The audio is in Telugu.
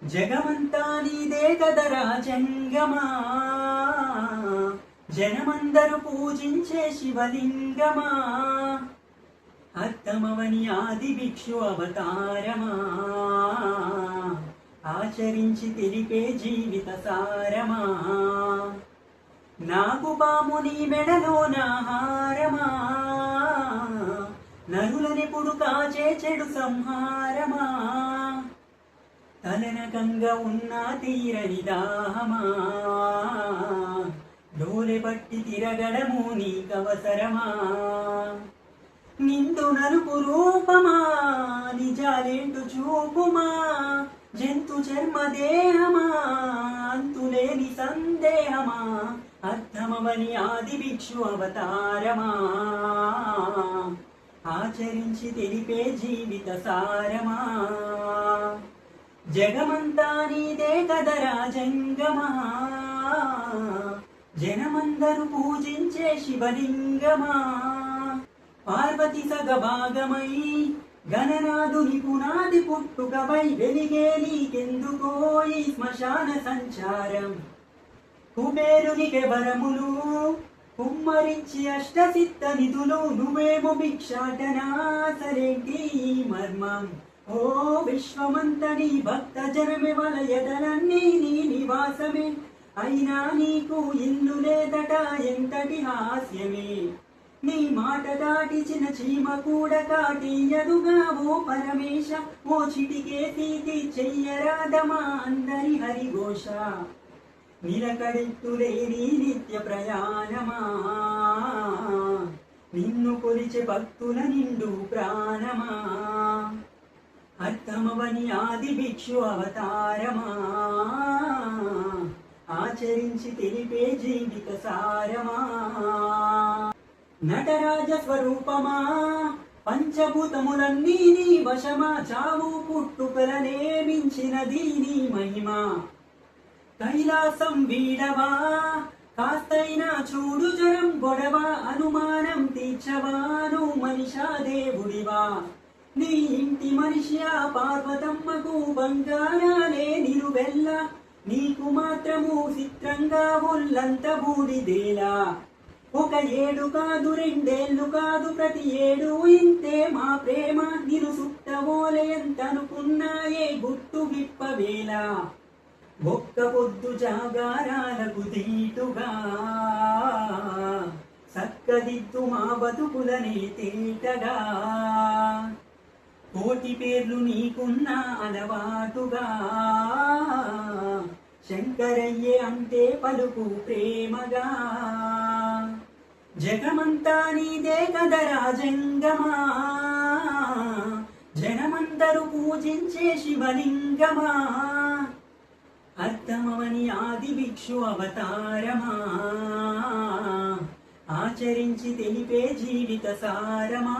జగమంతా నీదే కదరా జంగమా, జనమందరూ పూజించే శివలింగమా, అర్థమవని ఆది భిక్షు అవతారమా, ఆచరించి తెలిపే జీవిత సారమా, నాగుపాముని మెడలో నాహారమా, నరులనెప్పుడు కాచే చెడు సంహారమా, తలనకంగా ఉన్న తీరని దాహమా, డోలె పట్టి తిరగడము నీకవసరమా, నిండు నలుపు రూపమా నిజాలేంటు చూపుమా, జంతు చర్మ దేహమా అంతులేని సందేహమా, అర్థమవని ఆది భిక్షు అవతారమా, ఆచరించి తెలిపే జీవిత సారమా, జగమంతా నీదే కదరా జంగమా, జనమందరూ పూజించే శివలింగమా, పార్వతి సగభాగమై గణనాథుని పునాది పుట్టుకపై వెలిగే నీకెందుకో ఈ శ్మశాన సంచారం, కుబేరునికి వరములు కుమ్మరించి అష్టసిద్ధ నిధులు, నువ్వేమో భిక్షాటనా సరేంటి మర్మం, ఓ విశ్వమంతని భక్త జనమే వలయదలన్నీ నీ నివాసమే, అయినా నీకు ఇల్లు లేదట ఎంతటి హాస్యమే, నీ మాట దాటిచిన చీమ కూడా కాటియదుగా ఓ పరమేశ, ఓ చిటికేసి చెయ్యరాదమా అందరి హరిఘోష, నిలకడెత్తులేని నిత్య ప్రయాణమా, నిన్ను కొలిచే భక్తుల నిండు ప్రాణమా, అర్థమవని ఆది భిక్షు అవతారమా, ఆచరించి తెలిపే జీవిత సారమా, నటరాజ స్వరూపమా పంచభూతములన్నీ నీ వశమా, చావు పుట్టుకలనే మించినది నీ మహిమా, కైలాసం వీడవా కాస్తైనా చూడు జరం గొడవ, అనుమానం తీర్చవాను మనిషా దేవుడివా, నీ ఇంటి మనిషి ఆ పార్వతమ్మకు బంగారాలే నిలువెల్ల, నీకు మాత్రము చిత్రంగా ఒళ్ళంత బూడిదేలా, ఒక ఏడు కాదు రెండేళ్ళు కాదు ప్రతి ఏడు ఇంతే మా ప్రేమ, నిలు సుట్టవోలే ఎంతనుకున్నాయే గుట్టు విప్పవేళ, ఒక్క పొద్దు జాగారాలకు తీటుగా సక్కదిద్దు మా బతుకులని తేటగా, కోటి పేర్లు నీకున్న అలవాటుగా, శంకరయ్యే అంతే పలుకు ప్రేమగా, జగమంతా నీదే కదరా జంగమా, జనమందరూ పూజించే శివలింగమా, అర్థమవని ఆది భిక్షు అవతారమా, ఆచరించి తెలిపే జీవిత సారమా.